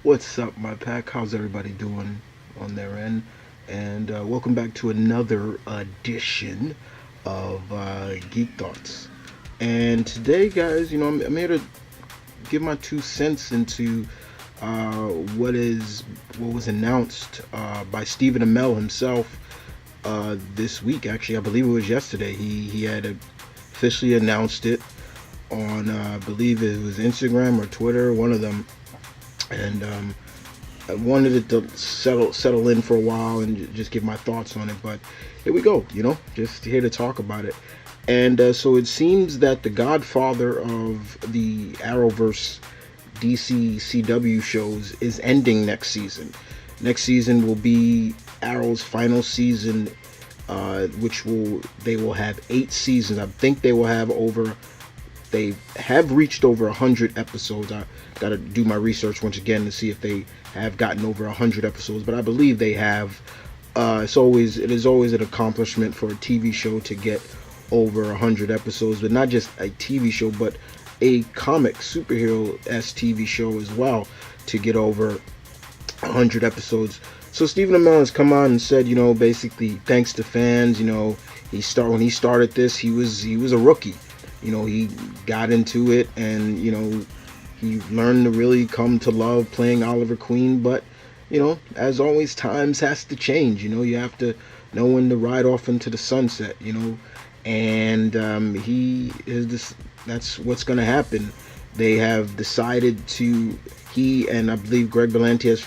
What's up, my pack? How's everybody doing on their end? And welcome back to another edition of Geek Thoughts. And today, guys, I'm here to give my 2 cents into uh, what is what was announced by Stephen Amell himself this week. Actually, I believe it was yesterday. He had officially announced it on I believe it was Instagram or Twitter, one of them, and I wanted it to settle in for a while and just give my thoughts on it. But here we go, just here to talk about it. And so it seems that the godfather of the Arrowverse DC CW shows is ending next season. Next season will be Arrow's final season, which they will have 8 seasons. I think they have reached over 100 episodes. I got to do my research once again to see if they have gotten over 100 episodes, but I believe they have. It is always an accomplishment for a TV show to get over 100 episodes, but not just a TV show, but a comic superhero s TV show as well to get over 100 episodes. So Stephen Amell has come on and said, basically thanks to fans. When he started this, he was a rookie. He got into it, and he learned to really come to love playing Oliver Queen. But as always, times has to change. You have to know when to ride off into the sunset. And he is this. That's what's going to happen. They have decided to. He and I believe Greg Berlanti has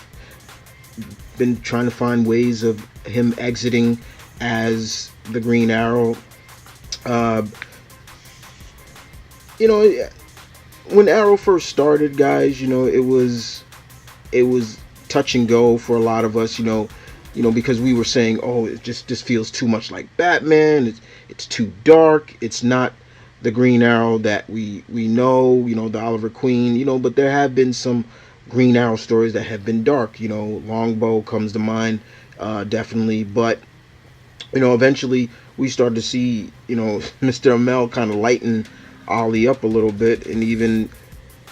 been trying to find ways of him exiting as the Green Arrow. Uh, you know, when Arrow first started, guys, it was touch and go for a lot of us. Because we were saying, oh, it just feels too much like Batman. It's too dark. It's not the Green Arrow that we know. The Oliver Queen. But there have been some Green Arrow stories that have been dark. Longbow comes to mind, definitely. But eventually we started to see Mr. Amell kind of lighten Ollie up a little bit, and even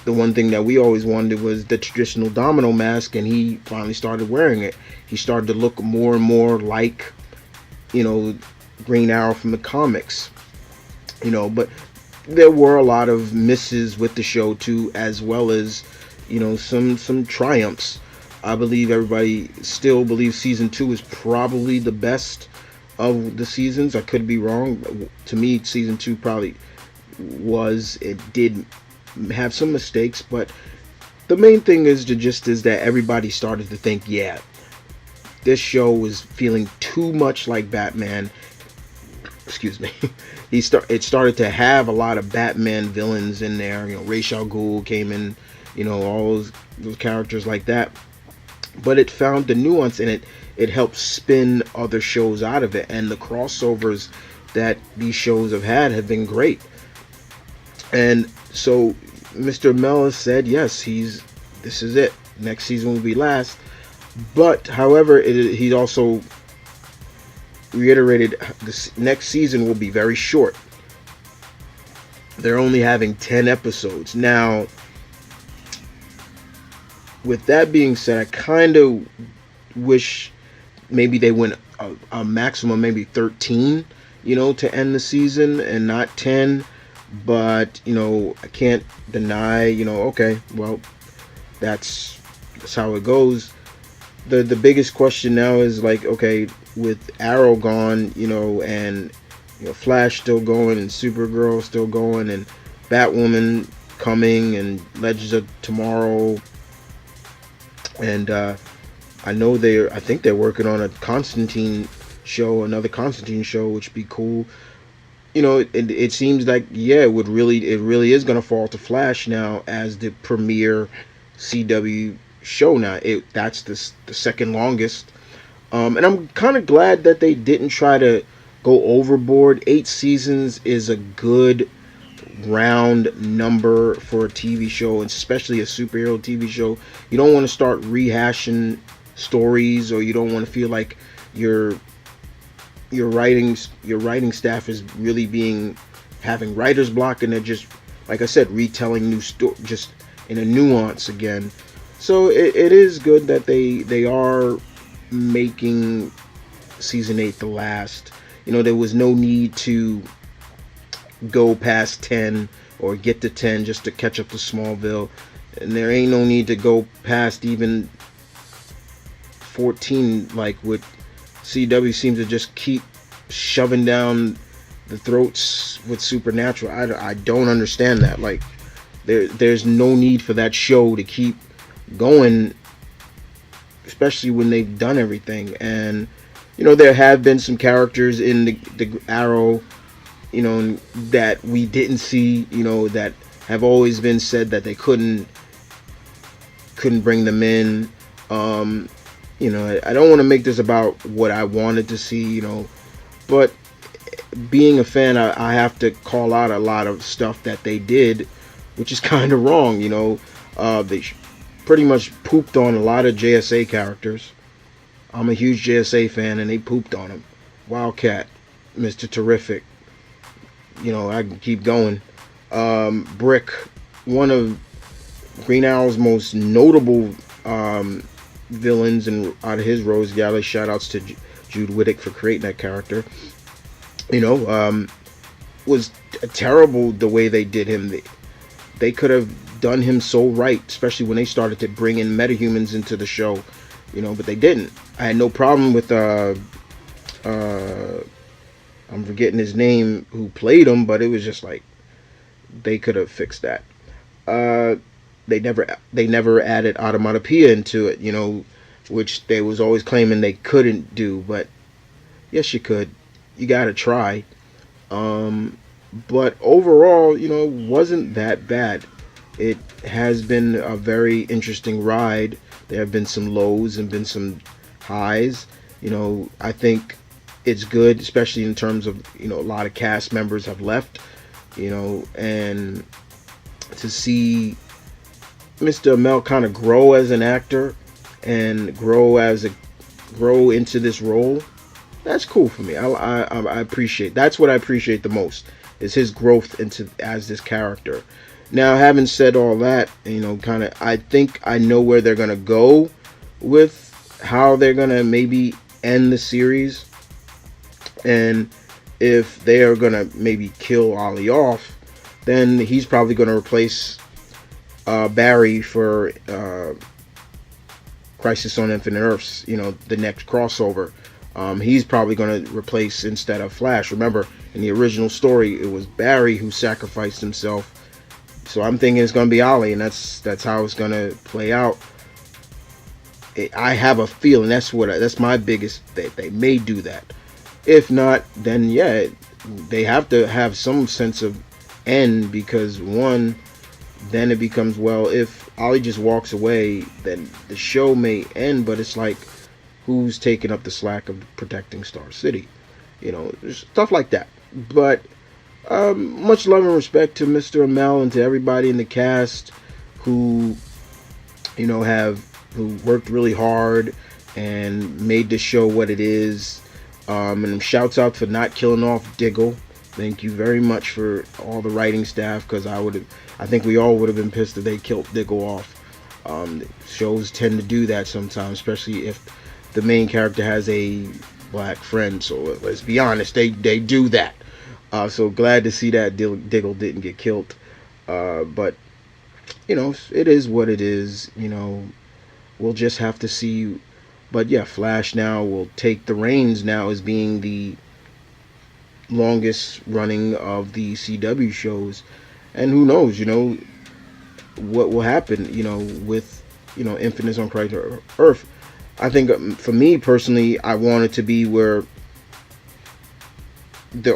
the one thing that we always wanted was the traditional Domino mask, and he finally started wearing it. He started to look more and more like Green Arrow from the comics. But there were a lot of misses with the show too, as well as some triumphs. I believe everybody still believes season 2 is probably the best of the seasons. I could be wrong. To me, season 2 probably was. It did have some mistakes, but the main thing is that everybody started to think, yeah, this show was feeling too much like Batman. Excuse me. It started to have a lot of Batman villains in there. Ra's al Ghul came in. All those characters like that. But it found the nuance in it. It helped spin other shows out of it, and the crossovers that these shows have had have been great. And so Mr. Mellis said, yes, this is it. Next season will be last. But however, he also reiterated this next season will be very short. They're only having 10 episodes. Now, with that being said, I kind of wish maybe they went a maximum maybe 13, to end the season and not 10. But I can't deny, okay, well, that's how it goes. The biggest question now is like, okay, with Arrow gone, and Flash still going, and Supergirl still going, and Batwoman coming, and Legends of Tomorrow, and I think they're working on another Constantine show, which would be cool. It seems like, yeah, it really is going to fall to Flash now as the premier CW show now. That's the second longest, and I'm kind of glad that they didn't try to go overboard. 8 seasons is a good round number for a TV show, especially a superhero TV show. You don't want to start rehashing stories, or you don't want to feel like your writing staff is really having writer's block, and they're just, like I said, retelling new story just in a nuance again. So it is good that they are making season 8 the last. There was no need to go past 10 or get to 10 just to catch up to Smallville, and there ain't no need to go past even 14 like what CW seems to just keep shoving down the throats with Supernatural. I don't understand that. Like, there's no need for that show to keep going, especially when they've done everything. And there have been some characters in the Arrow, that we didn't see, that have always been said that they couldn't bring them in. Um, I don't want to make this about what I wanted to see, but being a fan, I have to call out a lot of stuff that they did, which is kind of wrong. They pretty much pooped on a lot of JSA characters. I'm a huge JSA fan, and they pooped on him. Wildcat, Mr. Terrific. I can keep going. Brick, one of Green Arrow's most notable villains, and out of his Rose Galley, shout outs to Jude Wittick for creating that character. Was terrible the way they did him. They could have done him so right, especially when they started to bring in metahumans into the show, but they didn't. I had no problem with I'm forgetting his name who played him, but it was just like they could have fixed that. Uh, they never added automatopoeia into it, which they was always claiming they couldn't do, but yes, you could. You gotta try. Um, but overall, wasn't that bad. It has been a very interesting ride. There have been some lows and been some highs. I think it's good, especially in terms of, a lot of cast members have left, and to see Mr. Amell kind of grow as an actor and grow into this role. That's cool for me. I appreciate. That's what I appreciate the most, is his growth into as this character. Now, having said all that, kind of, I think I know where they're gonna go with how they're gonna maybe end the series, and if they are gonna maybe kill Ollie off, then he's probably gonna replace Barry for Crisis on Infinite Earths. The next crossover. He's probably going to replace instead of Flash. Remember, in the original story, it was Barry who sacrificed himself. So I'm thinking it's going to be Ollie, and that's how it's going to play out. I have a feeling that's my biggest. They may do that. If not, then yeah, they have to have some sense of end, because one, then it becomes, well, if Ollie just walks away, then the show may end. But it's like, who's taking up the slack of protecting Star City? Stuff like that. But much love and respect to Mr. Amell and to everybody in the cast who, who worked really hard and made this show what it is. And shouts out for not killing off Diggle. Thank you very much for all the writing staff, because I think we all would have been pissed if they killed Diggle off. Shows tend to do that sometimes, especially if the main character has a black friend. So let's be honest, they do that. So glad to see that Diggle didn't get killed. But it is what it is. We'll just have to see. But yeah, Flash now will take the reins now as being the longest running of the CW shows, and who knows, what will happen, with Infinite on Crisis Earth. I think, for me personally, I want it to be where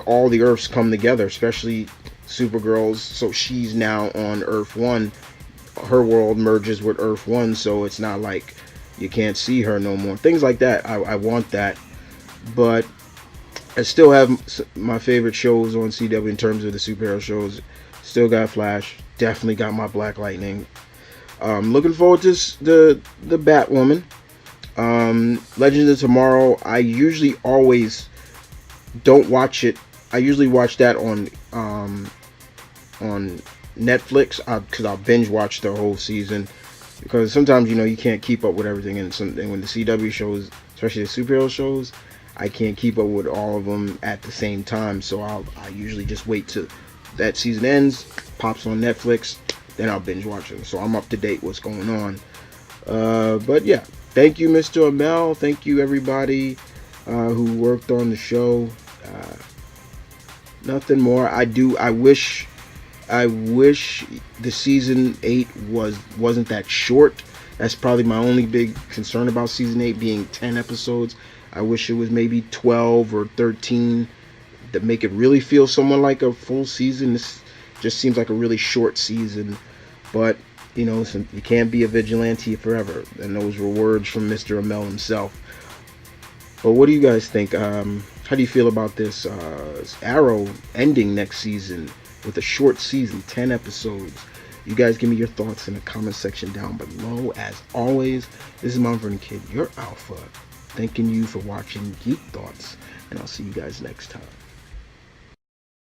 all the Earths come together, especially Supergirl's. So she's now on Earth 1. Her world merges with Earth 1, so it's not like you can't see her no more. Things like that. I want that. But I still have my favorite shows on CW in terms of the superhero shows. Still got Flash. Definitely got my Black Lightning. Looking forward to the Batwoman. Legends of Tomorrow, I usually always don't watch it. I usually watch that on Netflix, because I'll binge watch the whole season, because sometimes you can't keep up with everything, and when the CW shows, especially the superhero shows, I can't keep up with all of them at the same time. So I usually just wait till that season ends, pops on Netflix, then I'll binge watch it. So I'm up to date what's going on. But yeah, thank you, Mr. Amel. Thank you, everybody who worked on the show. Nothing more. I wish the season 8 wasn't that short. That's probably my only big concern about season 8 being 10 episodes. I wish it was maybe 12 or 13 to make it really feel somewhat like a full season. This just seems like a really short season. But you can't be a vigilante forever, and those were words from Mr. Amel himself. But what do you guys think? How do you feel about this Arrow ending next season with a short season, 10 episodes? You guys give me your thoughts in the comment section down below. As always, this is M.V.K Kid, your alpha, thanking you for watching Geek Thoughts, and I'll see you guys next time.